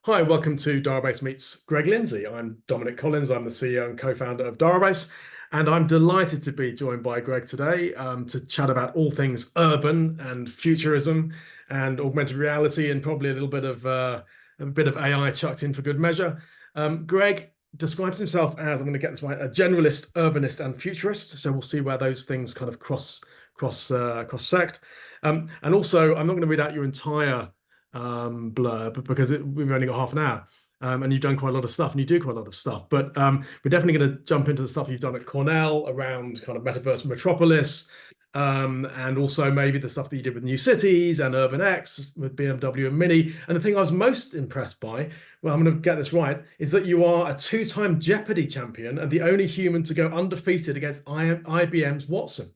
Hi, welcome to Darabase Meets Greg Lindsay. I'm Dominic Collins. I'm the CEO and co-founder of Darabase, and I'm delighted to be joined by Greg today to chat about all things urban and futurism and augmented reality, and probably a bit of AI chucked in for good measure. Greg describes himself as, I'm going to get this right, a generalist, urbanist, and futurist. So we'll see where those things kind of cross sect. And also, I'm not going to read out your entire blurb because we've only got half an hour. And you've done quite a lot of stuff and you do quite a lot of stuff. But we're definitely going to jump into the stuff you've done at Cornell around kind of metaverse metropolis, and also maybe the stuff that you did with New Cities and Urban X with BMW and Mini. And the thing I was most impressed by, well, I'm going to get this right, is that you are a two-time Jeopardy champion and the only human to go undefeated against IBM's Watson.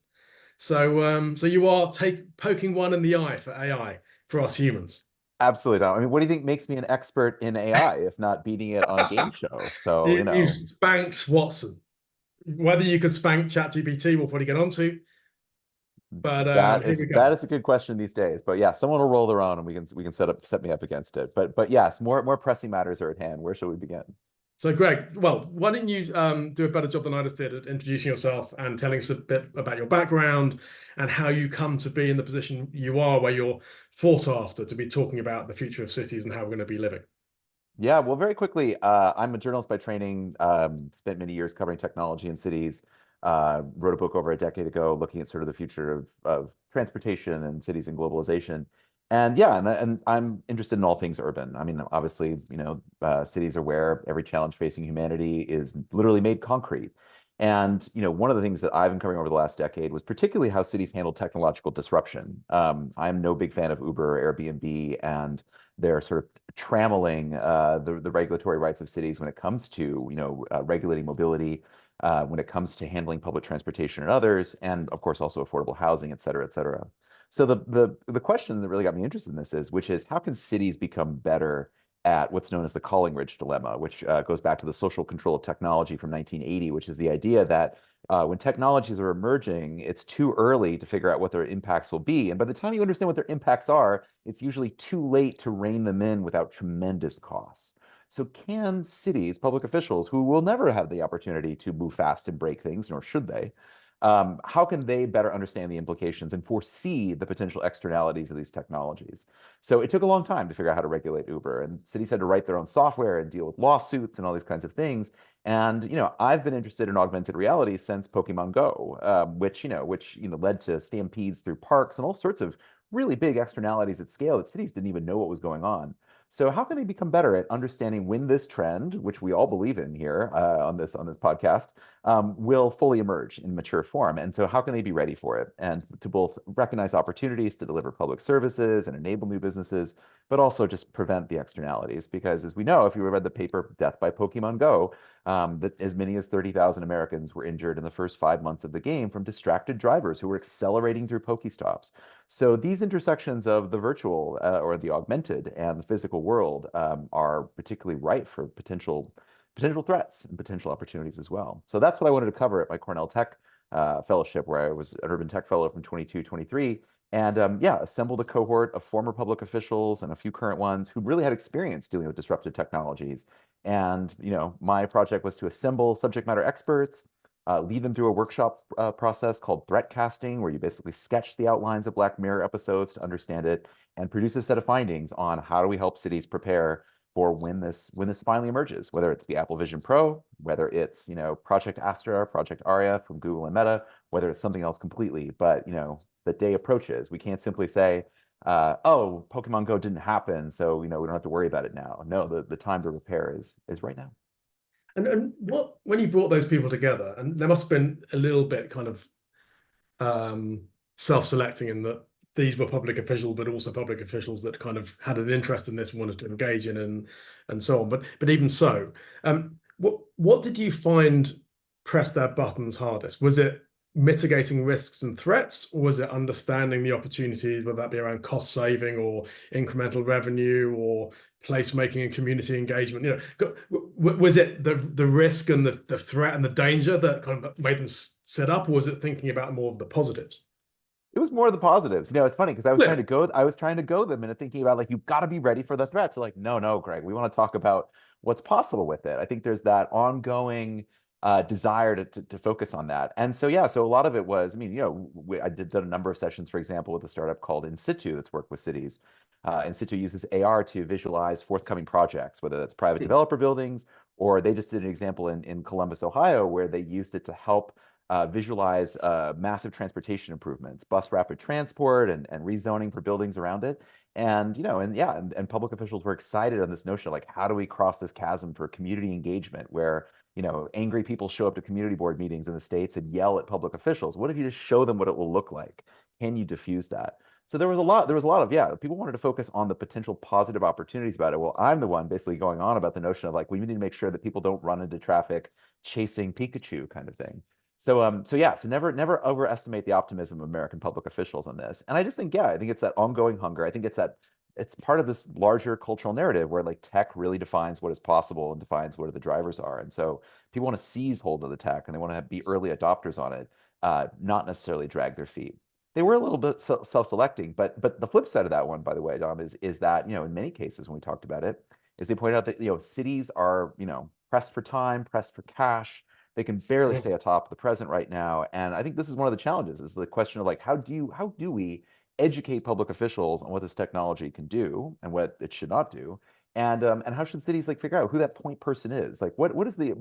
So you are poking one in the eye for AI for us humans. Absolutely not. I mean, what do you think makes me an expert in AI if not beating it on a game show? So, You spanked Watson. Whether you could spank ChatGPT, we'll probably get onto. But that here is we go. that is a good question these days. But yeah, someone will roll their own and we can set me up against it. But yes, more pressing matters are at hand. Where should we begin? So, Greg, well, why don't you do a better job than I just did at introducing yourself and telling us a bit about your background and how you come to be in the position you are, where you're sought after to be talking about the future of cities and how we're going to be living. Yeah, well, very quickly, I'm a journalist by training, spent many years covering technology in cities, wrote a book over a decade ago looking at sort of the future of transportation and cities and globalization. And yeah, and I'm interested in all things urban. I mean, obviously, cities are where every challenge facing humanity is literally made concrete. And one of the things that I've been covering over the last decade was particularly how cities handle technological disruption. I'm no big fan of Uber or Airbnb, and they're sort of trammeling the regulatory rights of cities when it comes to regulating mobility, when it comes to handling public transportation and others, and of course also affordable housing, et cetera, et cetera. So the question that really got me interested in this which is how can cities become better at what's known as the Collingridge dilemma, which goes back to the social control of technology from 1980, which is the idea that when technologies are emerging, it's too early to figure out what their impacts will be. And by the time you understand what their impacts are, it's usually too late to rein them in without tremendous costs. So can cities, public officials who will never have the opportunity to move fast and break things, nor should they, how can they better understand the implications and foresee the potential externalities of these technologies? So it took a long time to figure out how to regulate Uber, and cities had to write their own software and deal with lawsuits and all these kinds of things. And I've been interested in augmented reality since Pokemon Go, which led to stampedes through parks and all sorts of really big externalities at scale that cities didn't even know what was going on. So how can they become better at understanding when this trend, which we all believe in here on this podcast, will fully emerge in mature form? And so how can they be ready for it and to both recognize opportunities to deliver public services and enable new businesses, but also just prevent the externalities? Because as we know, if you read the paper Death by Pokemon Go, that as many as 30,000 Americans were injured in the first 5 months of the game from distracted drivers who were accelerating through Pokestops. So these intersections of the virtual or the augmented and the physical world are particularly ripe for potential threats and potential opportunities as well. So that's what I wanted to cover at my Cornell Tech fellowship, where I was an urban tech fellow from 22, 23. And yeah, assembled a cohort of former public officials and a few current ones who really had experience dealing with disruptive technologies. And my project was to assemble subject matter experts, lead them through a workshop process called threat casting, where you basically sketch the outlines of Black Mirror episodes to understand it, and produce a set of findings on how do we help cities prepare for when this finally emerges, whether it's the Apple Vision Pro, whether it's Project Astra, Project Aria from Google and Meta, whether it's something else completely. But the day approaches. We can't simply say, oh, Pokemon Go didn't happen, so we don't have to worry about it now. No, the time to repair is right now. And when you brought those people together, and there must have been a little bit kind of self-selecting in that these were public officials, but also public officials that kind of had an interest in this and wanted to engage in and so on. But even so, what did you find pressed their buttons hardest? Was it mitigating risks and threats, or was it understanding the opportunities, whether that be around cost saving or incremental revenue or placemaking and community engagement? Was it the risk and the threat and the danger that kind of made them set up, or was it thinking about more of the positives? It was more of the positives. It's funny because Yeah. I was trying to go them and thinking about like, you've got to be ready for the threats. So like, no, no, Greg, we want to talk about what's possible with it. I think there's that ongoing desire to focus on that. And so, yeah, so a lot of it was, I mean, I did a number of sessions, for example, with a startup called In Situ that's worked with cities. In Situ uses AR to visualize forthcoming projects, whether that's private developer buildings, or they just did an example in Columbus, Ohio, where they used it to help visualize massive transportation improvements, bus rapid transport and rezoning for buildings around it. And, and public officials were excited on this notion of like, how do we cross this chasm for community engagement where, angry people show up to community board meetings in the States and yell at public officials? What if you just show them what it will look like? Can you diffuse that? So there was a lot of, yeah, people wanted to focus on the potential positive opportunities about it. Well, I'm the one basically going on about the notion of like, we need to make sure that people don't run into traffic chasing Pikachu kind of thing. So yeah, so never overestimate the optimism of American public officials on this. And I just think, yeah, I think it's that ongoing hunger. I think it's part of this larger cultural narrative where like tech really defines what is possible and defines what the drivers are. And so people want to seize hold of the tech and they want to be early adopters on it, not necessarily drag their feet. They were a little bit self-selecting, but the flip side of that one, by the way, Dom, is that, in many cases when we talked about it, is they point out that, cities are, pressed for time, pressed for cash. They can barely stay atop of the present right now. And I think this is one of the challenges is the question of like, how do we educate public officials on what this technology can do and what it should not do? And how should cities like figure out who that point person is? Like what is the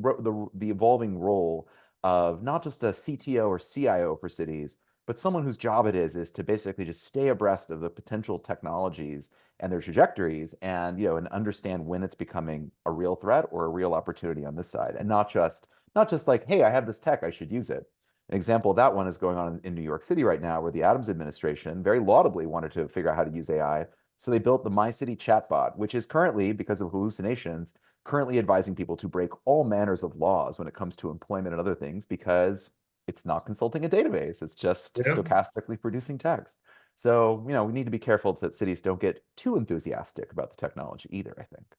evolving role of not just a CTO or CIO for cities, but someone whose job it is to basically just stay abreast of the potential technologies and their trajectories and understand when it's becoming a real threat or a real opportunity on this side and not just like, hey, I have this tech, I should use it. An example of that one is going on in New York City right now, where the Adams administration very laudably wanted to figure out how to use AI. So they built the My City chatbot, which is currently, because of hallucinations, currently advising people to break all manners of laws when it comes to employment and other things, because it's not consulting a database. It's just Yeah. stochastically producing text. So, we need to be careful that cities don't get too enthusiastic about the technology either, I think.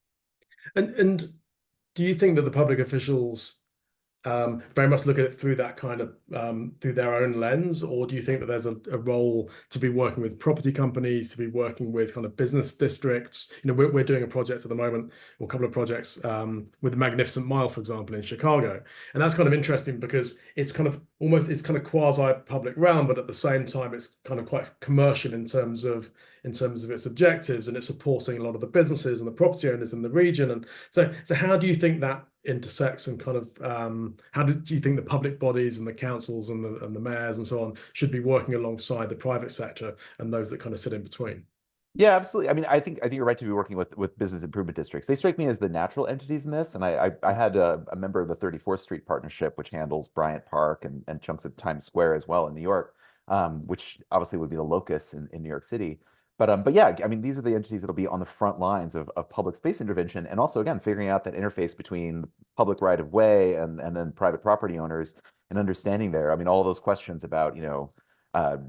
And do you think that the public officials very much look at it through that kind of through their own lens, or do you think that there's a role to be working with property companies, to be working with kind of business districts? We're doing a project at the moment, or a couple of projects with the Magnificent Mile, for example, in Chicago, and that's kind of interesting because it's kind of quasi public realm, but at the same time it's kind of quite commercial in terms of its objectives, and it's supporting a lot of the businesses and the property owners in the region. And so how do you think that intersects, and kind of how do you think the public bodies and the councils and the mayors and so on should be working alongside the private sector and those that kind of sit in between? Yeah, absolutely. I mean, I think you're right to be working with business improvement districts. They strike me as the natural entities in this. And I had a member of the 34th Street Partnership, which handles Bryant Park and chunks of Times Square as well in New York, which obviously would be the locus in New York City. But yeah, I mean, these are the entities that'll be on the front lines of public space intervention, and also again figuring out that interface between public right of way and then private property owners and understanding there. I mean, all those questions about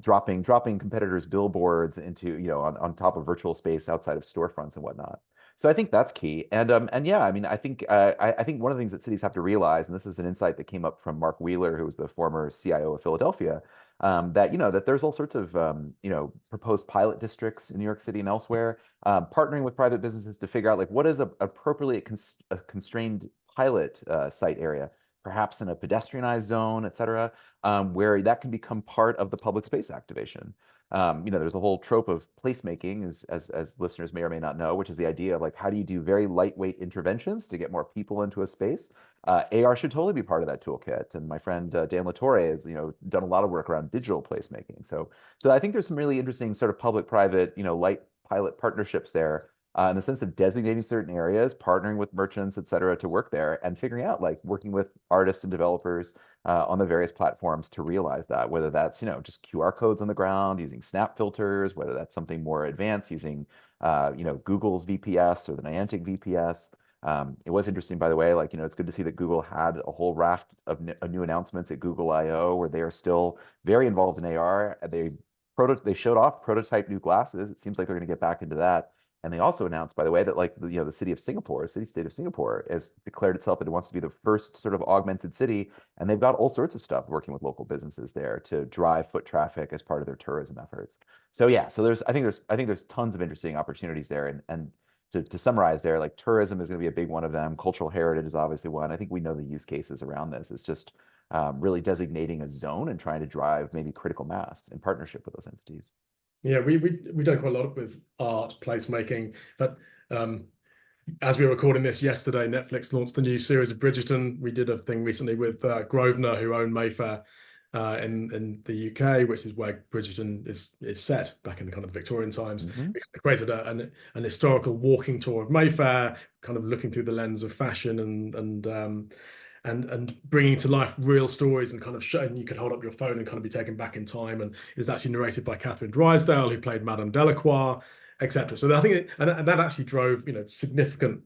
dropping competitors' billboards into on top of virtual space outside of storefronts and whatnot. So I think that's key. And yeah, I mean, I think one of the things that cities have to realize, and this is an insight that came up from Mark Wheeler, who was the former CIO of Philadelphia, that there's all sorts of proposed pilot districts in New York City and elsewhere, partnering with private businesses to figure out like what is a appropriately constrained pilot site area, perhaps in a pedestrianized zone, et cetera, where that can become part of the public space activation. There's a whole trope of placemaking, as listeners may or may not know, which is the idea of like, how do you do very lightweight interventions to get more people into a space? AR should totally be part of that toolkit. And my friend Dan Latore has, done a lot of work around digital placemaking. So I think there's some really interesting sort of public-private, light pilot partnerships there in the sense of designating certain areas, partnering with merchants, et cetera, to work there and figuring out like working with artists and developers on the various platforms to realize that, whether that's, just QR codes on the ground using snap filters, whether that's something more advanced using, Google's VPS or the Niantic VPS. It was interesting, by the way, like, it's good to see that Google had a whole raft of new announcements at Google I/O where they are still very involved in AR. They showed off prototype new glasses. It seems like they're going to get back into that. And they also announced, by the way, that like the city of Singapore, city-state of Singapore, has declared itself that it wants to be the first sort of augmented city, and they've got all sorts of stuff working with local businesses there to drive foot traffic as part of their tourism efforts. So yeah, so I think there's tons of interesting opportunities there, and to summarize there, like tourism is going to be a big one of them. Cultural heritage is obviously one. I think we know the use cases around this. It's just really designating a zone and trying to drive maybe critical mass in partnership with those entities. Yeah, we done quite a lot with art, placemaking, but as we were recording this yesterday, Netflix launched the new series of Bridgerton. We did a thing recently with Grosvenor, who own Mayfair in the UK, which is where Bridgerton is set back in the kind of Victorian times. Hmm. We created an historical walking tour of Mayfair, kind of looking through the lens of fashion and bringing to life real stories and kind of showing you could hold up your phone and kind of be taken back in time. And it was actually narrated by Catherine Drysdale, who played Madame Delacroix, etc. So I think and that actually drove significant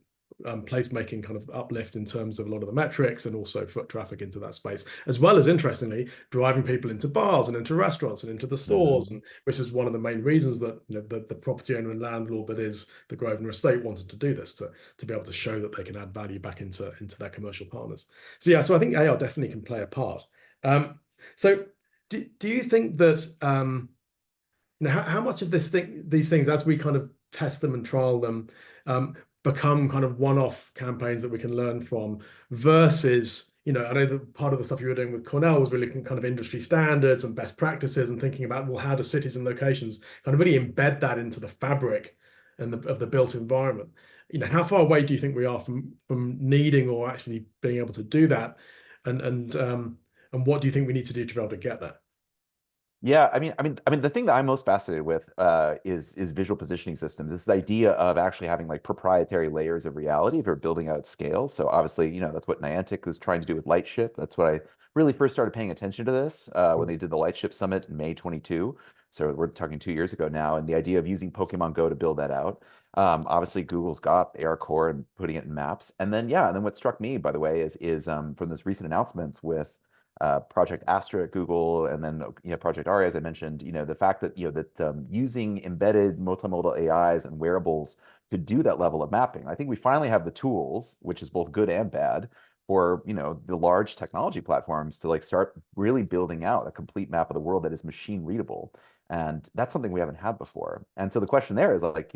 placemaking kind of uplift in terms of a lot of the metrics and also foot traffic into that space, as well as interestingly driving people into bars and into restaurants and into the Hmm. stores, and which is one of the main reasons that the property owner and landlord that is the Grosvenor estate wanted to do this to be able to show that they can add value back into their commercial partners. So yeah, so I think AR definitely can play a part. So do you think that how much of these things, as we kind of test them and trial them, become kind of one-off campaigns that we can learn from versus, I know that part of the stuff you were doing with Cornell was really kind of industry standards and best practices and thinking about, well, how do cities and locations kind of really embed that into the fabric of the built environment? How far away do you think we are from needing or actually being able to do that? And what do you think we need to do to be able to get there? Yeah, I mean, the thing that I'm most fascinated with is visual positioning systems. This idea of actually having like proprietary layers of reality if you're building out at scale. So obviously, that's what Niantic was trying to do with Lightship. That's what I really first started paying attention to this when they did the Lightship Summit in May 22. So we're talking 2 years ago now, and the idea of using Pokemon Go to build that out. Obviously, Google's got AR Core and putting it in maps. And then yeah, and then what struck me, by the way, is from this recent announcements with Project Astra at Google, and then Project Aria, as I mentioned, the fact that using embedded multimodal AIs and wearables to do that level of mapping. I think we finally have the tools, which is both good and bad, for the large technology platforms to like start really building out a complete map of the world that is machine readable. And that's something we haven't had before. And so the question there is like,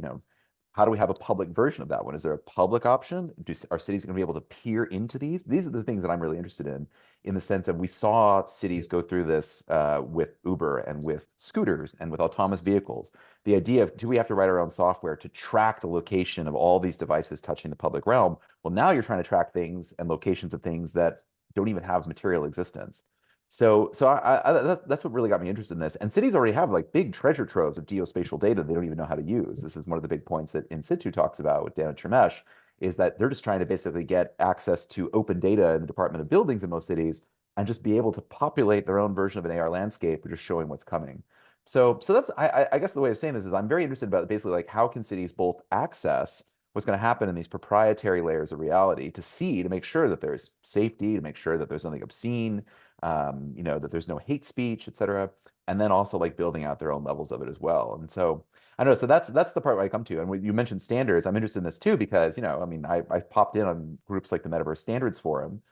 how do we have a public version of that one? Is there a public option? Are cities going to be able to peer into these? These are the things that I'm really interested in the sense of we saw cities go through this with Uber and with scooters and with autonomous vehicles. The idea of, do we have to write our own software to track the location of all these devices touching the public realm? Well, now you're trying to track things and locations of things that don't even have material existence. So that's what really got me interested in this. And cities already have like big treasure troves of geospatial data they don't even know how to use. This is one of the big points that In Situ talks about with Dan Chermesh, is that they're just trying to basically get access to open data in the Department of Buildings in most cities and just be able to populate their own version of an AR landscape, just showing what's coming. So that's I guess the way of saying this is I'm very interested about basically like how can cities both access what's going to happen in these proprietary layers of reality to make sure that there's safety, to make sure that there's nothing obscene, that there's no hate speech, et cetera. And then also like building out their own levels of it as well. And so I don't know. So that's the part where I come to. And when you mentioned standards, I'm interested in this too, because, I mean, I popped in on groups like the Metaverse Standards Forum,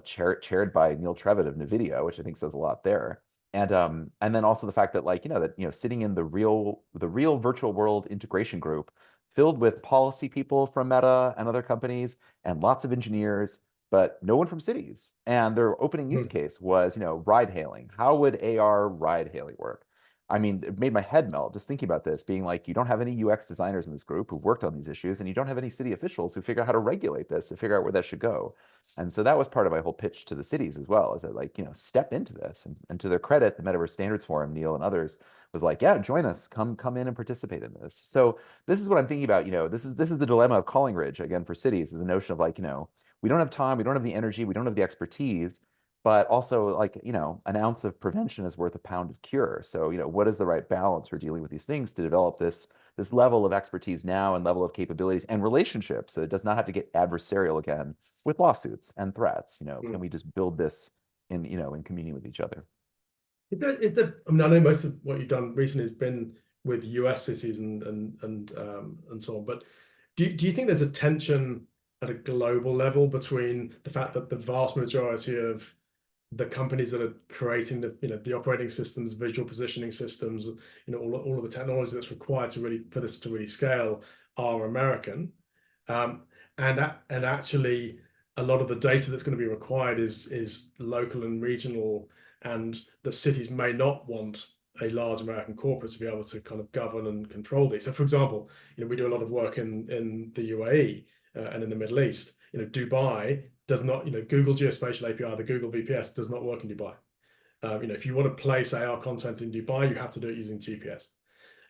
chaired by Neil Trevitt of NVIDIA, which I think says a lot there. And then also the fact that like, sitting in the real virtual world integration group filled with policy people from Meta and other companies and lots of engineers, but no one from cities. And their opening use case was, ride hailing. How would AR ride hailing work? I mean, it made my head melt just thinking about this, being like, you don't have any UX designers in this group who've worked on these issues, and you don't have any city officials who figure out how to regulate this, to figure out where that should go. And so that was part of my whole pitch to the cities as well, is that like, step into this. And to their credit, the Metaverse Standards Forum, Neil and others, was like, yeah, join us, come in and participate in this. So this is what I'm thinking about. This is the dilemma of Calling Ridge again for cities, is the notion of like, we don't have time, we don't have the energy, we don't have the expertise, but also like, an ounce of prevention is worth a pound of cure. So, what is the right balance for dealing with these things to develop this level of expertise now and level of capabilities and relationships so it does not have to get adversarial again with lawsuits and threats. Can we just build this in communion with each other? I mean, I know most of what you've done recently has been with US cities and so on. But do you think there's a tension at a global level between the fact that the vast majority of the companies that are creating the operating systems, visual positioning systems, all of the technology that's required to really for this to really scale are American, um, and actually a lot of the data that's going to be required is local and regional, and the cities may not want a large American corporate to be able to kind of govern and control these. So, for example, we do a lot of work in the UAE and in the Middle East. Dubai does not, Google Geospatial API, the Google VPS does not work in Dubai. If you want to place AR content in Dubai, you have to do it using GPS.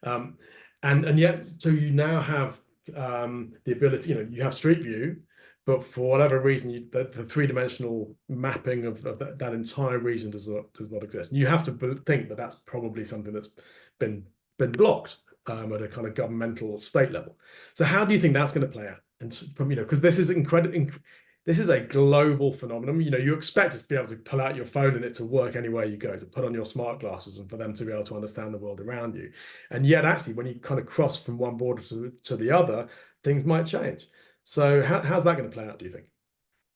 Um, and yet, so you now have the ability, you have Street View, but for whatever reason, the three-dimensional mapping of that entire region does not exist. And you have to think that that's probably something that's been blocked at a kind of governmental state level. So how do you think that's going to play out? And because this is this is a global phenomenon. You expect us to be able to pull out your phone and it to work anywhere you go, to put on your smart glasses and for them to be able to understand the world around you. And yet, actually, when you kind of cross from one border to the other, things might change. So how's that going to play out, do you think?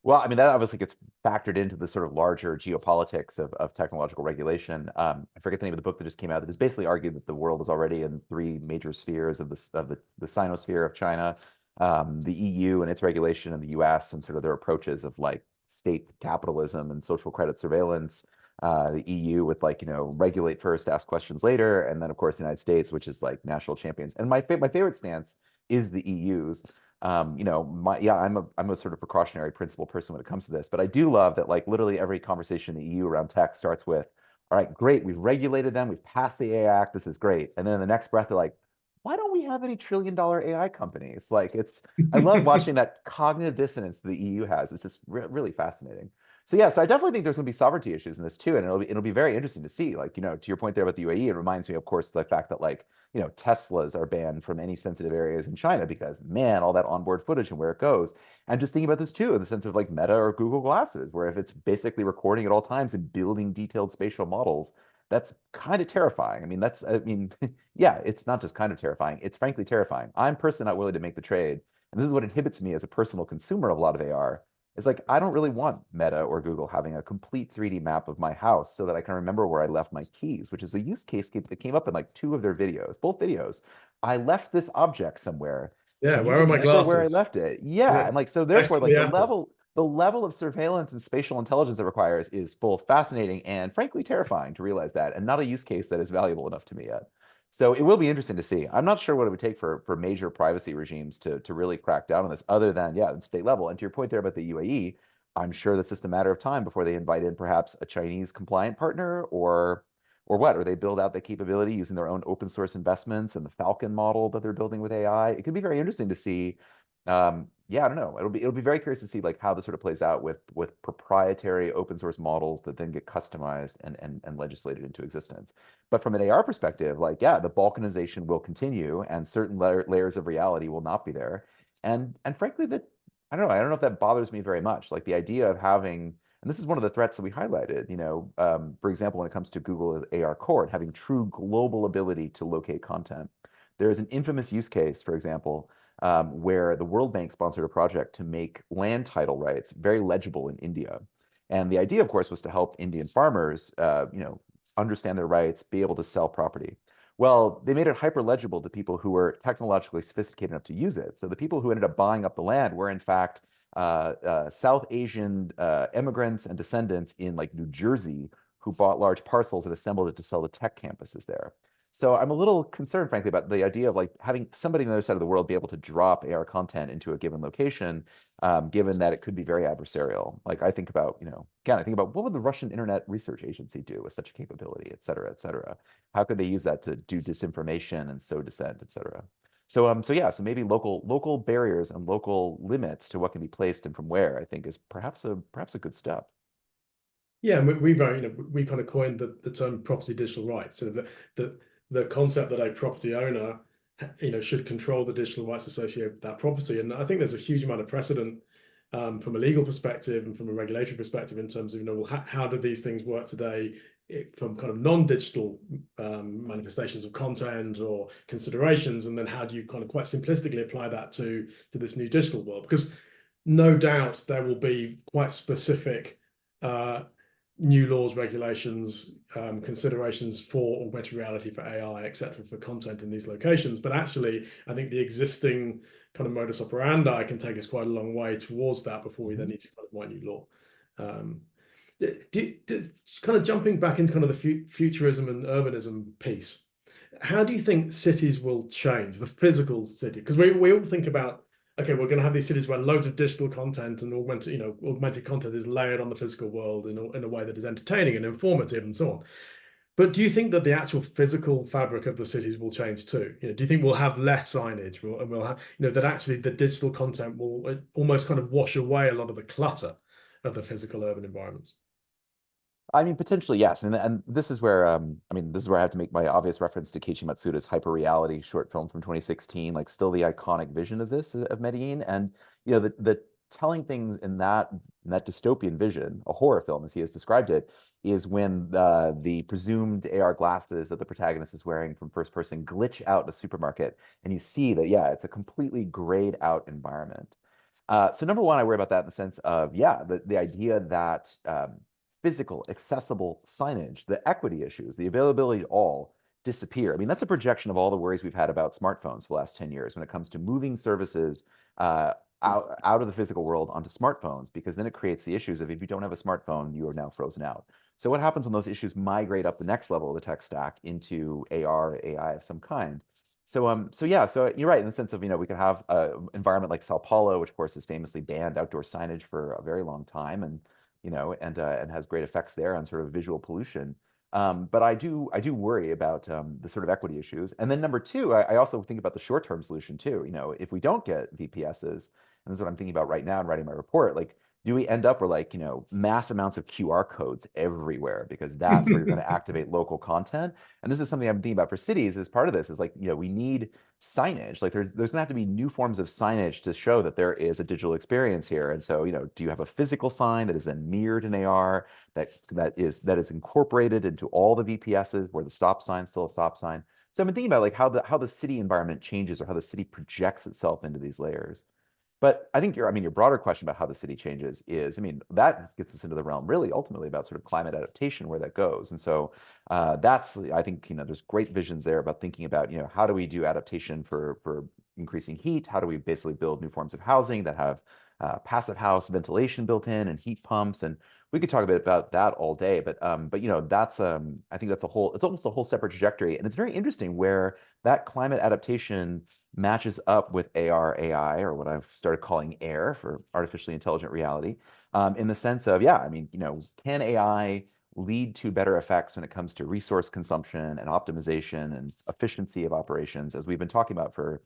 Well, I mean, that obviously gets factored into the sort of larger geopolitics of technological regulation. I forget the name of the book that just came out that has basically argued that the world is already in three major spheres of the Sinosphere of China, the EU and its regulation, and the US and sort of their approaches of like state capitalism and social credit surveillance. The EU with like, regulate first, ask questions later, and then of course the United States, which is like national champions. And my favorite stance is the EU's. I'm a sort of precautionary principle person when it comes to this, but I do love that like literally every conversation in the EU around tech starts with, all right, great, we've regulated them, we've passed the AI Act, this is great. And then in the next breath, they're like, why don't we have any trillion-dollar AI companies? Like I love watching that cognitive dissonance the EU has. It's just really fascinating. So yeah, so I definitely think there's going to be sovereignty issues in this too, and it'll be very interesting to see. Like, to your point there about the UAE, it reminds me, of course, the fact that like, Teslas are banned from any sensitive areas in China because, man, all that onboard footage and where it goes. And just thinking about this too, in the sense of like Meta or Google Glasses, where if it's basically recording at all times and building detailed spatial models, that's kind of terrifying. Yeah, it's not just kind of terrifying. It's frankly terrifying. I'm personally not willing to make the trade. And this is what inhibits me as a personal consumer of a lot of AR. It's like, I don't really want Meta or Google having a complete 3D map of my house so that I can remember where I left my keys, which is a use case that came up in like two of their videos, both videos. I left this object somewhere. Yeah, Can you where are my remember where I glasses? left it? Yeah. Yeah, And like, so next therefore, to like the apple. the level of surveillance and spatial intelligence it requires is both fascinating and frankly terrifying to realize that, and not a use case that is valuable enough to me yet. So it will be interesting to see. I'm not sure what it would take for major privacy regimes to really crack down on this, other than, yeah, the state level. And to your point there about the UAE, I'm sure that's just a matter of time before they invite in perhaps a Chinese compliant partner or they build out the capability using their own open source investments and the Falcon model that they're building with AI. It could be very interesting to see. Yeah, I don't know. It'll be very curious to see like how this sort of plays out with proprietary open source models that then get customized and legislated into existence. But from an AR perspective, like, yeah, the balkanization will continue and certain layers of reality will not be there. And frankly, that I don't know if that bothers me very much. Like the idea of having, and this is one of the threats that we highlighted, for example, when it comes to Google AR Core and having true global ability to locate content. There is an infamous use case, for example, where the World Bank sponsored a project to make land title rights very legible in India. And the idea, of course, was to help Indian farmers, understand their rights, be able to sell property. Well, they made it hyper legible to people who were technologically sophisticated enough to use it. So the people who ended up buying up the land were, in fact, South Asian immigrants and descendants in like New Jersey who bought large parcels and assembled it to sell to tech campuses there. So I'm a little concerned, frankly, about the idea of like having somebody on the other side of the world be able to drop AR content into a given location, given that it could be very adversarial. Like I think about, again, I think about what would the Russian Internet Research Agency do with such a capability, et cetera, et cetera. How could they use that to do disinformation and sow dissent, et cetera? So yeah, so maybe local barriers and local limits to what can be placed and from where, I think, is perhaps a good step. Yeah, and we kind of coined the term property digital rights. So the concept that a property owner, should control the digital rights associated with that property. And I think there's a huge amount of precedent from a legal perspective and from a regulatory perspective in terms of, well, how do these things work today from kind of non-digital manifestations of content or considerations, and then how do you kind of quite simplistically apply that to this new digital world? Because no doubt there will be quite specific new laws, regulations, considerations for augmented reality, for AI, etc., for content in these locations. But actually, I think the existing kind of modus operandi can take us quite a long way towards that before we then need to kind of write new law. Kind of jumping back into kind of the futurism and urbanism piece, how do you think cities will change, the physical city? Because we all think about, okay, we're going to have these cities where loads of digital content and augmented content is layered on the physical world in a way that is entertaining and informative and so on. But do you think that the actual physical fabric of the cities will change too? Do you think we'll have less signage, and we'll have, that actually the digital content will almost kind of wash away a lot of the clutter of the physical urban environments? I mean, potentially, yes. And this is where this is where I have to make my obvious reference to Keiichi Matsuda's hyper-reality short film from 2016, like still the iconic vision of this of Medellin. And the telling things in that dystopian vision, a horror film as he has described it, is when the presumed AR glasses that the protagonist is wearing from first person glitch out in a supermarket, and you see that, yeah, it's a completely grayed out environment. So number one, I worry about that in the sense of, yeah, the idea that physical, accessible signage, the equity issues, the availability to all disappear. I mean, that's a projection of all the worries we've had about smartphones for the last 10 years when it comes to moving services out of the physical world onto smartphones, because then it creates the issues of if you don't have a smartphone, you are now frozen out. So what happens when those issues migrate up the next level of the tech stack into AR, AI of some kind? So yeah, so you're right in the sense of, we could have an environment like Sao Paulo, which of course has famously banned outdoor signage for a very long time, and has great effects there on sort of visual pollution. But I do worry about the sort of equity issues. And then number two, I also think about the short-term solution too. If we don't get VPSs, and this is what I'm thinking about right now in writing my report, like, do we end up with mass amounts of QR codes everywhere, because that's where you're going to activate local content? And this is something I'm thinking about for cities as part of this, is like, we need signage. Like there's going to have to be new forms of signage to show that there is a digital experience here. And so, do you have a physical sign that is then mirrored in AR that is incorporated into all the VPSs where the stop sign is still a stop sign? So I've been thinking about like how the city environment changes, or how the city projects itself into these layers. But I think your broader question about how the city changes is, that gets us into the realm really ultimately about sort of climate adaptation, where that goes. And so I think, there's great visions there about thinking about, how do we do adaptation for increasing heat? How do we basically build new forms of housing that have passive house ventilation built in and heat pumps? And we could talk a bit about that all day, but that's I think it's almost a whole separate trajectory. And it's very interesting where that climate adaptation matches up with AR, AI, or what I've started calling AIR, for artificially intelligent reality, in the sense of, yeah, can AI lead to better effects when it comes to resource consumption and optimization and efficiency of operations, as we've been talking about for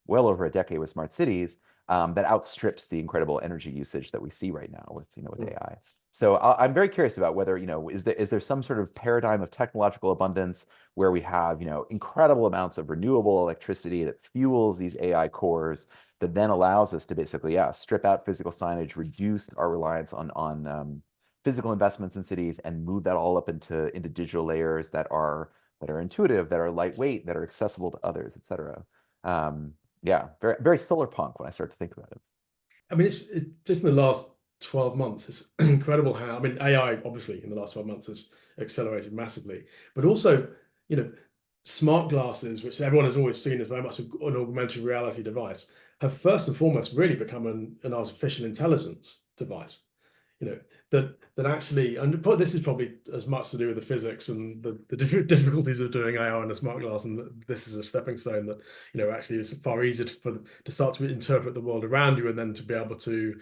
well over a decade with smart cities, that outstrips the incredible energy usage that we see right now with AI. So I'm very curious about whether, is there some sort of paradigm of technological abundance where we have, incredible amounts of renewable electricity that fuels these AI cores, that then allows us to basically, yeah, strip out physical signage, reduce our reliance on physical investments in cities, and move that all up into digital layers that are intuitive, that are lightweight, that are accessible to others, et cetera. Yeah, very, very solar punk when I start to think about it. It's just in the last 12 months, it's incredible how, AI obviously in the last 12 months has accelerated massively, but also, smart glasses, which everyone has always seen as very much an augmented reality device, have first and foremost really become an artificial intelligence device. That actually, and this is probably as much to do with the physics and the difficulties of doing AR in a smart glass, and that this is a stepping stone that actually is far easier to start to interpret the world around you, and then to be able to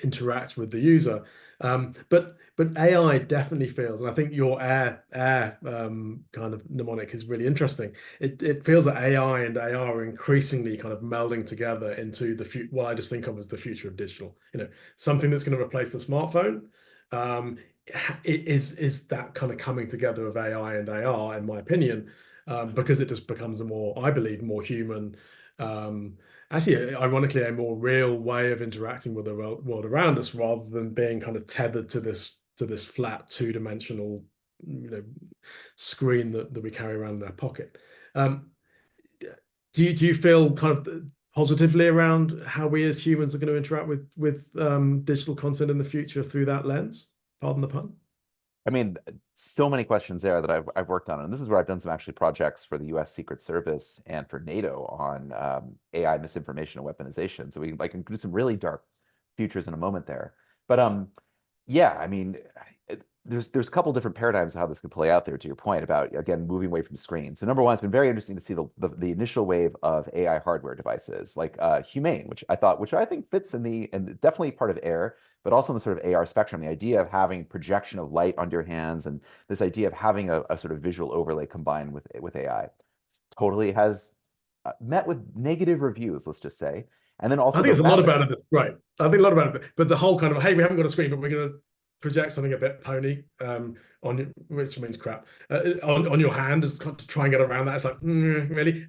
interact with the user. But AI definitely feels, and I think your air kind of mnemonic is really interesting. It feels that AI and AR are increasingly kind of melding together into what I just think of as the future of digital. Something that's going to replace the smartphone. It is that kind of coming together of AI and AR, in my opinion, because it just becomes I believe, more human, actually, ironically, a more real way of interacting with the world around us, rather than being kind of tethered to this flat two-dimensional screen that we carry around in our pocket. Um, do you feel kind of positively around how we as humans are going to interact with digital content in the future through that lens? Pardon the pun. I mean, so many questions there that I've worked on, and this is where I've done some actually projects for the U.S. Secret Service and for NATO on AI misinformation and weaponization. So I can do some really dark futures in a moment there. But yeah, I mean, there's a couple different paradigms of how this could play out there. To your point about again moving away from screens. So number one, it's been very interesting to see the initial wave of AI hardware devices like Humane, which I think fits and definitely part of AIR, but also in the sort of AR spectrum, the idea of having projection of light under your hands and this idea of having a sort of visual overlay combined with AI totally has met with negative reviews, let's just say. And then I also think the there's a lot rabbit. about it that's great. I think a lot about it, but the whole kind of, hey, we haven't got a screen, but we're going to project something a bit pony on, which means crap, on your hand is to try and get around that. It's like, really?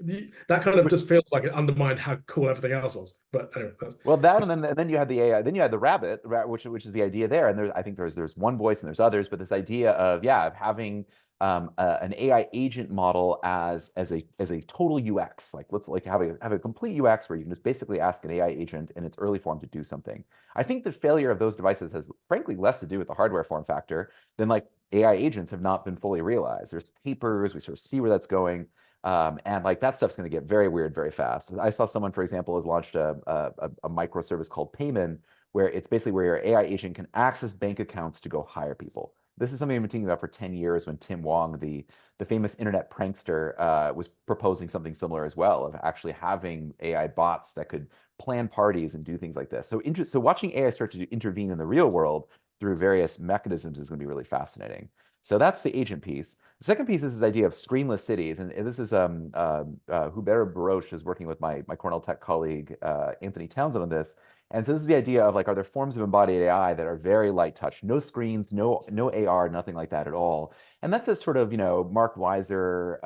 That kind of just feels like it undermined how cool everything else was. But anyway, Well, that and then you had the AI, then you had the rabbit, which is the idea there. And I think there's one voice and there's others, but this idea of of having an AI agent model as a total UX, like let's like have a complete UX where you can just basically ask an AI agent in its early form to do something. I think the failure of those devices has frankly less to do with the hardware form factor than like AI agents have not been fully realized. There's papers, we sort of see where that's going. And like that stuff's going to get very weird very fast. I saw someone, for example, has launched a microservice called Payment, where it's basically where your AI agent can access bank accounts to go hire people. This is something I've been thinking about for 10 years when Tim Wong, the famous internet prankster, was proposing something similar as well, of actually having AI bots that could plan parties and do things like this. So watching AI start to intervene in the real world through various mechanisms is going to be really fascinating. So that's the agent piece. The second piece is this idea of screenless cities, and this is Hubert Baroche is working with my Cornell Tech colleague Anthony Townsend on this. And so this is the idea of like, are there forms of embodied AI that are very light touch, no screens, no AR, nothing like that at all. And that's a sort of Mark Weiser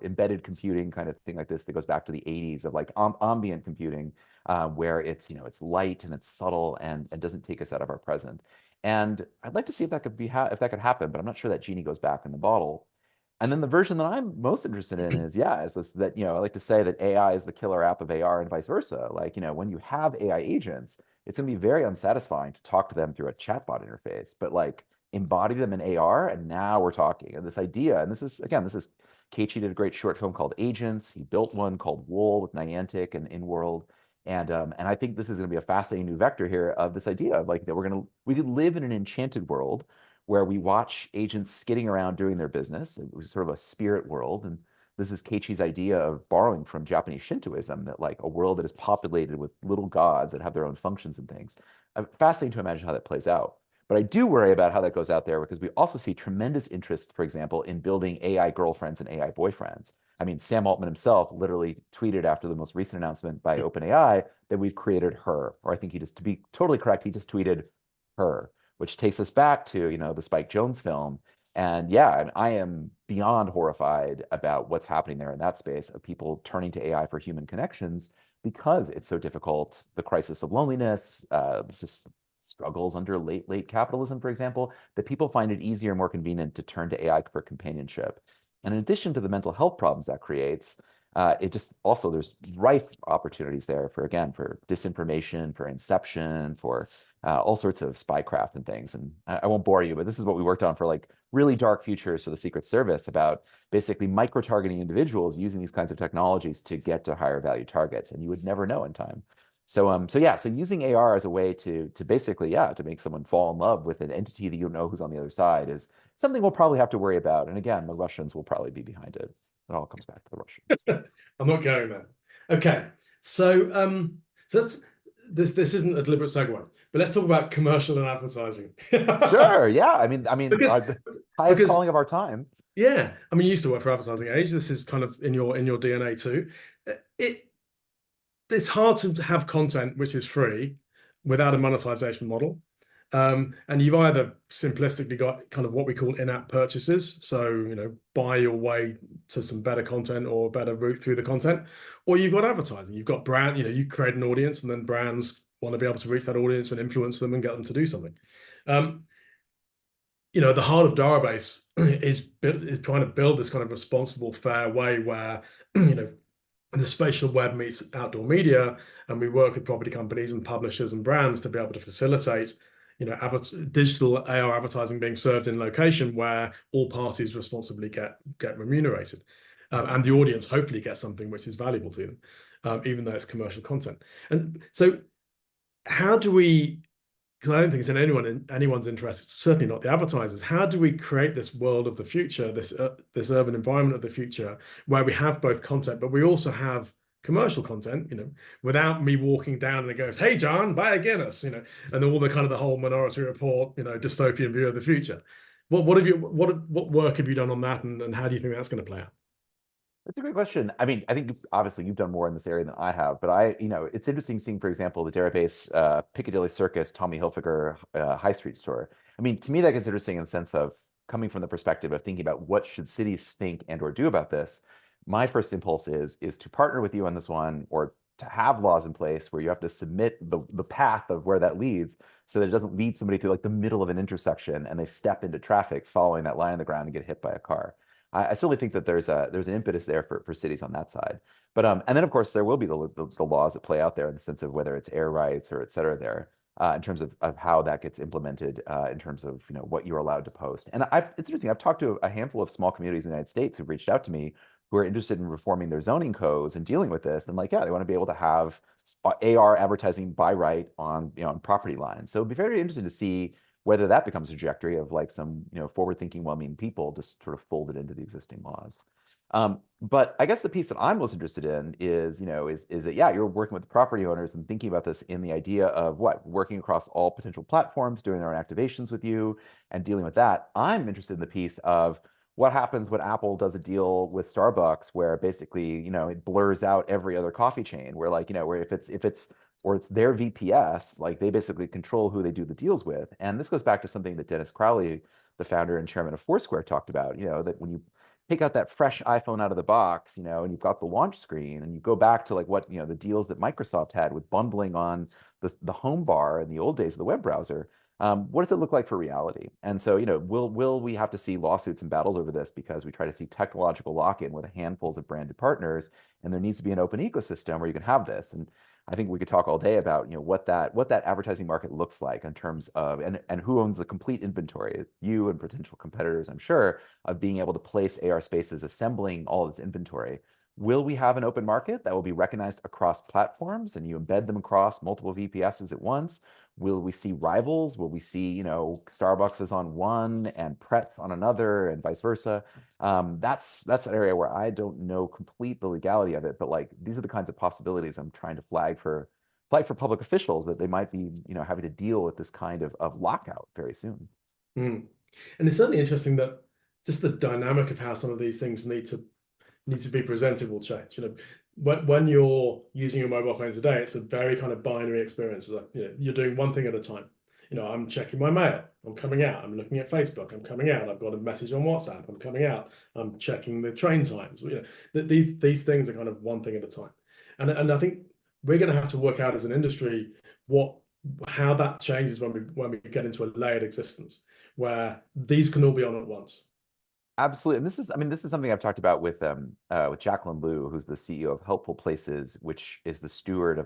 embedded computing kind of thing like this that goes back to the 80s of like ambient computing, where it's it's light and it's subtle and doesn't take us out of our present. And I'd like to see if that could if that could happen, but I'm not sure that genie goes back in the bottle. And then the version that I'm most interested in is that I like to say that AI is the killer app of AR and vice versa. Like when you have AI agents, it's going to be very unsatisfying to talk to them through a chatbot interface, but like embody them in AR, and now we're talking. And this idea, and this is Keiichi did a great short film called Agents. He built one called Wool with Niantic and InWorld. And I think this is going to be a fascinating new vector here of this idea of like that we could live in an enchanted world where we watch agents skidding around doing their business. It was sort of a spirit world. And this is Keiichi's idea of borrowing from Japanese Shintoism, that like a world that is populated with little gods that have their own functions and things. Fascinating to imagine how that plays out. But I do worry about how that goes out there because we also see tremendous interest, for example, in building AI girlfriends and AI boyfriends. I mean, Sam Altman himself literally tweeted after the most recent announcement by OpenAI that we've created her, or I think to be totally correct, he just tweeted her, which takes us back to, the Spike Jonze film. And yeah, I am beyond horrified about what's happening there in that space of people turning to AI for human connections because it's so difficult. The crisis of loneliness, just struggles under late capitalism, for example, that people find it easier and more convenient to turn to AI for companionship. And in addition to the mental health problems that creates, it just also there's rife opportunities there for disinformation, for inception, for all sorts of spycraft and things. And I won't bore you, but this is what we worked on for like really dark futures for the Secret Service about basically micro-targeting individuals using these kinds of technologies to get to higher value targets. And you would never know in time. So using AR as a way to basically, to make someone fall in love with an entity that you don't know who's on the other side is something we'll probably have to worry about. And again, the Russians will probably be behind it. It all comes back to the Russians. I'm not going there. Okay, so this isn't a deliberate segue, but let's talk about commercial and advertising. Sure, yeah. I mean, because the highest calling of our time. Yeah, I mean, you used to work for Advertising Age. This is kind of in your DNA too. It's hard to have content which is free without a monetization model. And you've either simplistically got kind of what we call in-app purchases, so buy your way to some better content or better route through the content, or you've got advertising. You've got brand, you create an audience, and then brands want to be able to reach that audience and influence them and get them to do something. the heart of Darabase is trying to build this kind of responsible, fair way where, the spatial web meets outdoor media, and we work with property companies and publishers and brands to be able to facilitate, digital AR advertising being served in location where all parties responsibly get remunerated, and the audience hopefully gets something which is valuable to them, even though it's commercial content. And so, how do we? Because I don't think it's in anyone's interest, certainly not the advertisers. How do we create this world of the future, this urban environment of the future, where we have both content, but we also have commercial content, without me walking down and it goes, "Hey, John, buy a Guinness," and all the kind of the whole Minority Report, dystopian view of the future. What work have you done on that, and how do you think that's going to play out? That's a great question. I mean, I think obviously you've done more in this area than I have, but it's interesting seeing, for example, the Darabase Piccadilly Circus, Tommy Hilfiger high street store. I mean, to me, that gets interesting in the sense of coming from the perspective of thinking about what should cities think and or do about this. My first impulse is to partner with you on this one, or to have laws in place where you have to submit the path of where that leads, so that it doesn't lead somebody to like the middle of an intersection and they step into traffic following that line on the ground and get hit by a car. I certainly think that there's an impetus there for cities on that side. But and then of course there will be the laws that play out there in the sense of whether it's air rights or et cetera there, in terms of how that gets implemented, in terms of what you're allowed to post. And it's interesting. I've talked to a handful of small communities in the United States who've reached out to me who are interested in reforming their zoning codes and dealing with this. And like, yeah, they want to be able to have AR advertising by right on on property lines. So it'd be very interesting to see whether that becomes a trajectory of like some forward-thinking, well-meaning people just sort of folded into the existing laws. But I guess the piece that I'm most interested in is that, yeah, you're working with the property owners and thinking about this in the idea of working across all potential platforms, doing their own activations with you and dealing with that. I'm interested in the piece of what happens when Apple does a deal with Starbucks where basically, it blurs out every other coffee chain where where if it's or it's their VPS, like they basically control who they do the deals with. And this goes back to something that Dennis Crowley, the founder and chairman of Foursquare, talked about, that when you take out that fresh iPhone out of the box, and you've got the launch screen and you go back to like what, the deals that Microsoft had with bundling on the home bar in the old days of the web browser. What does it look like for reality? And so, will we have to see lawsuits and battles over this because we try to see technological lock-in with handfuls of branded partners, and there needs to be an open ecosystem where you can have this. And I think we could talk all day about what that advertising market looks like in terms of and who owns the complete inventory. You and potential competitors, I'm sure, of being able to place AR spaces, assembling all this inventory. Will we have an open market that will be recognized across platforms and you embed them across multiple VPSs at once? Will we see rivals? Will we see, Starbucks is on one and Pretz on another and vice versa? That's an area where I don't know complete the legality of it, but like these are the kinds of possibilities I'm trying to flag for public officials that they might be, having to deal with this kind of lockout very soon. Mm. And it's certainly interesting that just the dynamic of how some of these things need to be presented will change. When you're using your mobile phone today, it's a very kind of binary experience. You're doing one thing at a time. I'm checking my mail, I'm coming out, I'm looking at Facebook, I'm coming out, I've got a message on WhatsApp, I'm coming out, I'm checking the train times. These things are kind of one thing at a time. And I think we're going to have to work out as an industry how that changes when we get into a layered existence where these can all be on at once. Absolutely. And this is something I've talked about with Jacqueline Liu, who's the CEO of Helpful Places, which is the steward of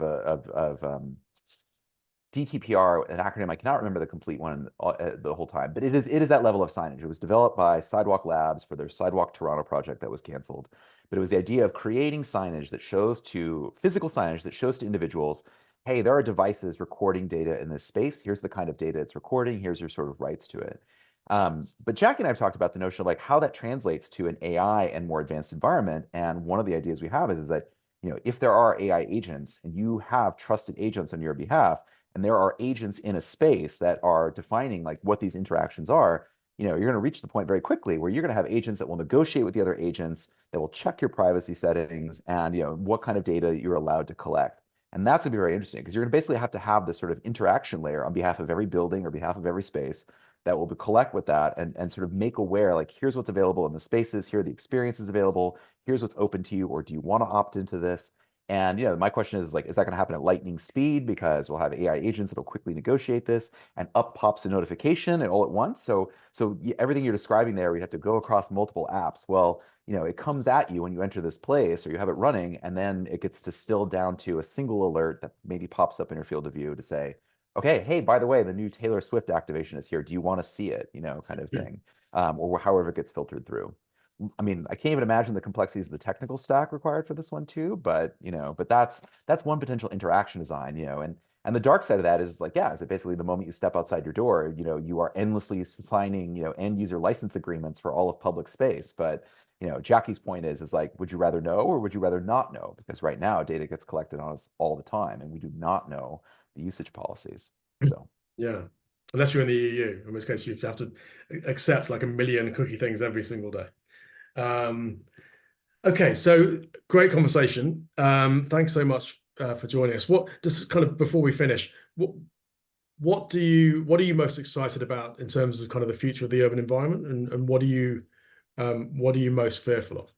DTPR, an acronym I cannot remember the complete one the whole time, but it is that level of signage. It was developed by Sidewalk Labs for their Sidewalk Toronto project that was canceled. But it was the idea of creating signage that shows to physical signage that shows to individuals, hey, there are devices recording data in this space. Here's the kind of data it's recording. Here's your sort of rights to it. But Jackie and I have talked about the notion of like how that translates to an AI and more advanced environment. And one of the ideas we have is that, if there are AI agents and you have trusted agents on your behalf, and there are agents in a space that are defining like what these interactions are, you're going to reach the point very quickly where you're going to have agents that will negotiate with the other agents, that will check your privacy settings and what kind of data you're allowed to collect. And that's going to be very interesting because you're going to basically have to have this sort of interaction layer on behalf of every building or behalf of every space that will collect with that and sort of make aware, like, here's what's available in the spaces, here are the experiences available, here's what's open to you, or do you want to opt into this? And my question is like, is that going to happen at lightning speed because we'll have AI agents that'll quickly negotiate this, and up pops a notification and all at once? So everything you're describing there, we have to go across multiple apps. Well, it comes at you when you enter this place or you have it running, and then it gets distilled down to a single alert that maybe pops up in your field of view to say, okay, hey, by the way, the new Taylor Swift activation is here. Do you want to see it? Kind of thing, or however it gets filtered through. I mean, I can't even imagine the complexities of the technical stack required for this one too, but that's one potential interaction design, and the dark side of that is like, yeah, is that basically the moment you step outside your door, you are endlessly signing, end user license agreements for all of public space. But Jackie's point is like, would you rather know or would you rather not know? Because right now data gets collected on us all the time, and we do not know the usage policies. So Yeah. Unless you're in the EU, in which case you have to accept like a million cookie things every single day. Okay, so great conversation. Thanks so much for joining us. What just kind of before we finish, what are you most excited about in terms of kind of the future of the urban environment, and what are you most fearful of?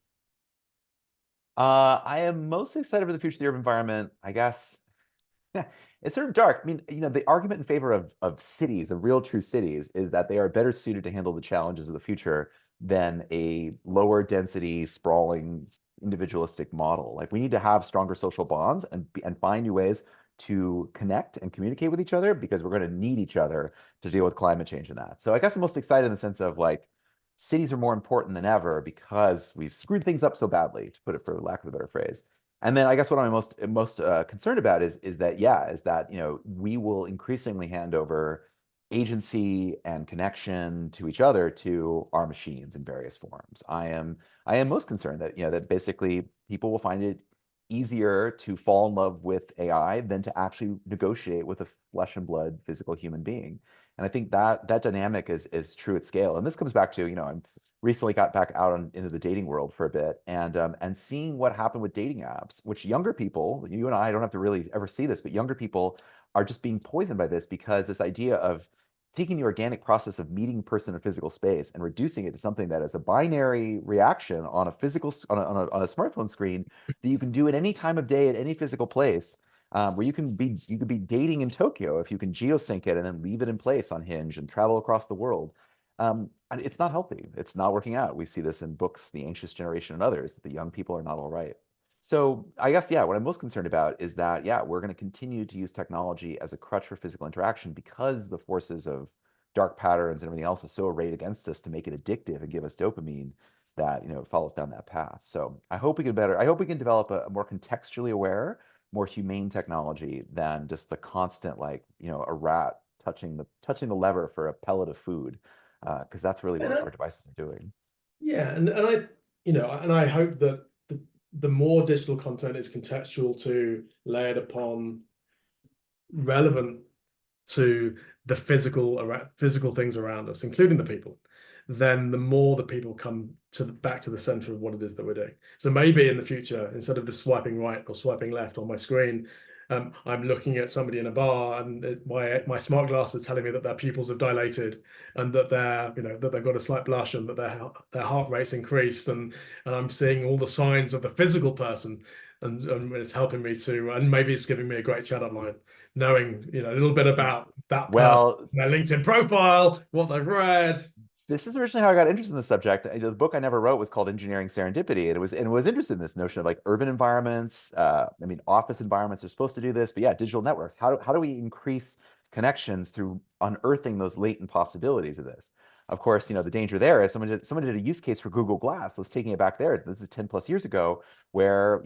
I am most excited for the future of the urban environment, I guess. It's sort of dark. I mean, the argument in favor of cities, of real true cities, is that they are better suited to handle the challenges of the future than a lower density, sprawling, individualistic model. Like we need to have stronger social bonds and find new ways to connect and communicate with each other, because we're going to need each other to deal with climate change and that. So I guess I'm most excited in the sense of like cities are more important than ever because we've screwed things up so badly, to put it for lack of a better phrase. And then I guess what I'm most concerned about is that we will increasingly hand over agency and connection to each other to our machines in various forms. I am most concerned that that basically people will find it easier to fall in love with AI than to actually negotiate with a flesh and blood physical human being. And I think that dynamic is true at scale. And this comes back to, I recently got back out into the dating world for a bit, and seeing what happened with dating apps, which younger people, you and I don't have to really ever see this, but younger people are just being poisoned by this, because this idea of taking the organic process of meeting a person in a physical space and reducing it to something that is a binary reaction on a physical on a smartphone screen that you can do at any time of day at any physical place, where you could be dating in Tokyo if you can geosync it and then leave it in place on Hinge and travel across the world. And it's not healthy. It's not working out. We see this in books, The Anxious Generation and others, that the young people are not all right. So I guess, yeah, what I'm most concerned about is that, yeah, we're going to continue to use technology as a crutch for physical interaction because the forces of dark patterns and everything else is so arrayed against us to make it addictive and give us dopamine that, it follows down that path. So I hope we can develop a more contextually aware, more humane technology than just the constant, like, a rat touching the lever for a pellet of food, because that's really what our devices are doing. Yeah, and I hope that the more digital content is contextual to layered upon relevant to the physical things around us, including the people, then the more the people come back to the center of what it is that we're doing. So maybe in the future, instead of just swiping right or swiping left on my screen, I'm looking at somebody in a bar, and my smart glass is telling me that their pupils have dilated, and that that they've got a slight blush, and that their heart rate's increased, and I'm seeing all the signs of the physical person, and it's helping me to, and maybe it's giving me a great chat up line, knowing a little bit about that person, Well, their LinkedIn profile, what they've read. this is originally how I got interested in the subject. The book I never wrote was called Engineering Serendipity, and it was interested in this notion of like urban environments. I mean, office environments are supposed to do this, but yeah, digital networks. How do we increase connections through unearthing those latent possibilities of this? Of course, the danger there is someone did a use case for Google Glass. Let's taking it back there. This is 10 plus years ago, where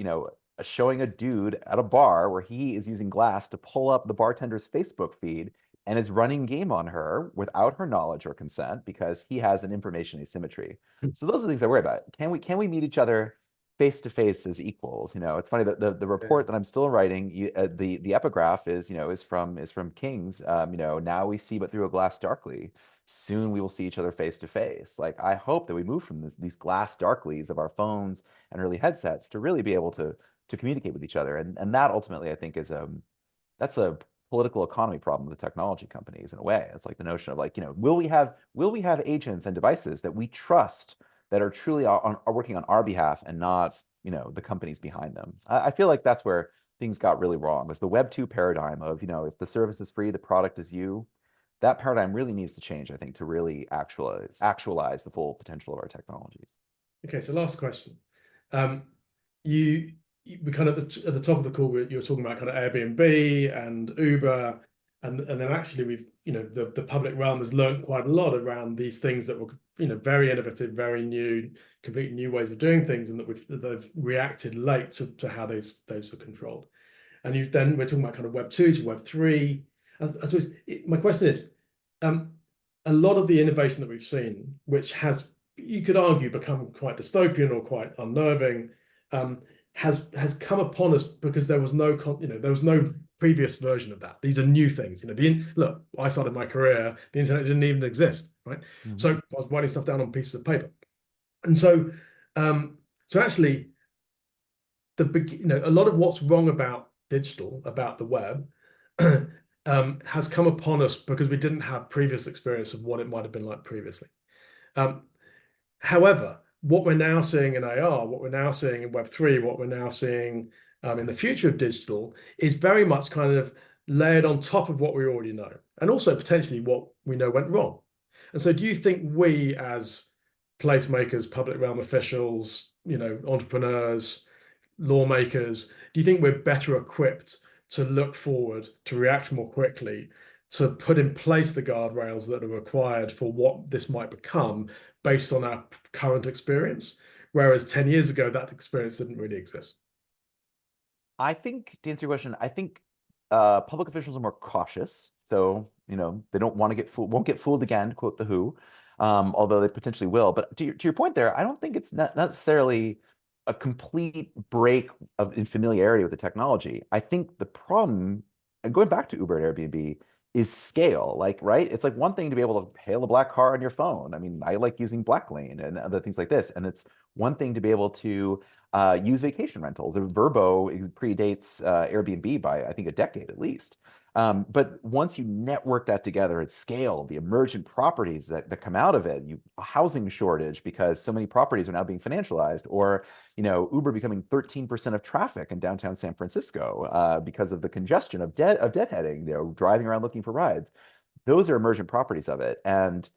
showing a dude at a bar where he is using glass to pull up the bartender's Facebook feed and is running game on her without her knowledge or consent because he has an information asymmetry. So those are the things I worry about. Can we meet each other face to face as equals? It's funny that the report that I'm still writing, the epigraph is from King's. Now we see but through a glass darkly. Soon we will see each other face to face. Like, I hope that we move from these glass darklies of our phones and early headsets to really be able to communicate with each other. And that ultimately I think is that's a political economy problem with the technology companies in a way. It's like the notion of like, will we have agents and devices that we trust that are truly are working on our behalf and not, the companies behind them. I feel like that's where things got really wrong, was the Web 2 paradigm of, if the service is free, the product is you. That paradigm really needs to change, I think, to really actualize the full potential of our technologies. Okay, so last question. Um, you, we kind of at the top of the call, you were talking about kind of Airbnb and Uber, and then actually we've, the public realm has learned quite a lot around these things that were, very innovative, very new, completely new ways of doing things, and that they've reacted late to how those are controlled. And we're talking about kind of Web 2 to Web 3. I suppose my question is, a lot of the innovation that we've seen, which has, you could argue, become quite dystopian or quite unnerving, has come upon us because there was no previous version of that. These are new things. Look, I started my career, the internet didn't even exist, right? Mhm. So I was writing stuff down on pieces of paper, and so actually, a lot of what's wrong about digital, about the web, has come upon us because we didn't have previous experience of what it might have been like previously. Um, However, what we're now seeing in AR, what we're now seeing in Web3, what we're now seeing in the future of digital is very much kind of layered on top of what we already know, and also potentially what we know went wrong. And so, do you think we, as placemakers, public realm officials, entrepreneurs, lawmakers, do you think we're better equipped to look forward, to react more quickly, to put in place the guardrails that are required for what this might become based on our current experience? Whereas 10 years ago, that experience didn't really exist. I think, to answer your question, I think public officials are more cautious. So, they don't want to get fooled, won't get fooled again, quote the WHO, although they potentially will. But to your point there, I don't think it's not necessarily a complete break in familiarity with the technology. I think the problem, and going back to Uber and Airbnb, is scale. Like, right? It's like one thing to be able to hail a black car on your phone. I mean, I like using Blacklane and other things like this. And it's one thing to be able to use vacation rentals. Vrbo predates Airbnb by, I think, a decade at least. But once you network that together at scale, the emergent properties that come out of it, a housing shortage because so many properties are now being financialized, or Uber becoming 13% of traffic in downtown San Francisco because of the congestion of deadheading, driving around looking for rides. Those are emergent properties of it, and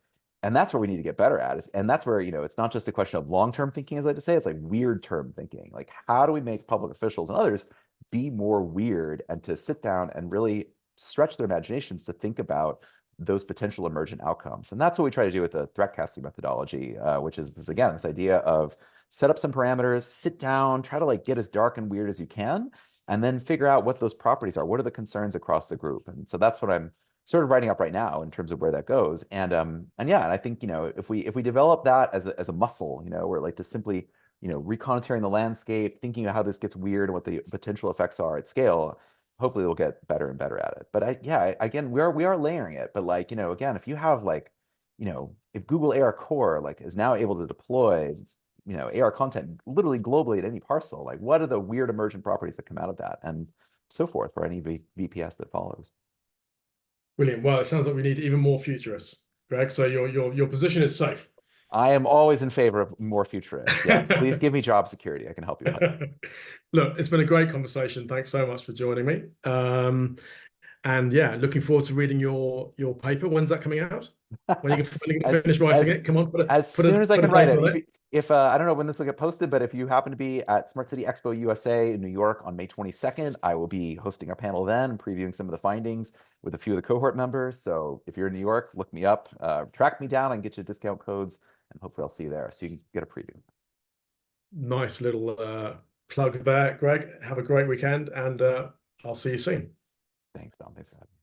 that's where we need to get better at. And that's where it's not just a question of long-term thinking, as I like to say, it's like weird-term thinking. Like, how do we make public officials and others be more weird, and to sit down and really stretch their imaginations to think about those potential emergent outcomes? And that's what we try to do with the threat casting methodology, which is this idea of set up some parameters, sit down, try to get as dark and weird as you can, and then figure out what those properties are. What are the concerns across the group? And so that's what I'm sort of writing up right now in terms of where that goes. And yeah, and I think if we develop that as a muscle, where to simply reconnoitering the landscape, thinking of how this gets weird and what the potential effects are at scale, hopefully we'll get better and better at it. But again, we are layering it. But again, if you have if Google AR Core is now able to deploy AR content literally globally at any parcel, what are the weird emergent properties that come out of that, and so forth for any VPS that follows. Brilliant. Well, it sounds like we need even more futurists, Greg. So your position is safe. I am always in favor of more futurists. Yes, please give me job security. I can help you out. Look, it's been a great conversation. Thanks so much for joining me. And yeah, looking forward to reading your paper. When's that coming out? When you can finish writing it? Come on, as soon as I can write it. If I don't know when this will get posted, but if you happen to be at Smart City Expo USA in New York on May 22nd, I will be hosting a panel then, previewing some of the findings with a few of the cohort members. So if you're in New York, look me up, track me down, and get you discount codes, and hopefully I'll see you there so you can get a preview. Nice little plug there, Greg. Have a great weekend, and I'll see you soon. Thanks, Dom. Thanks for having me.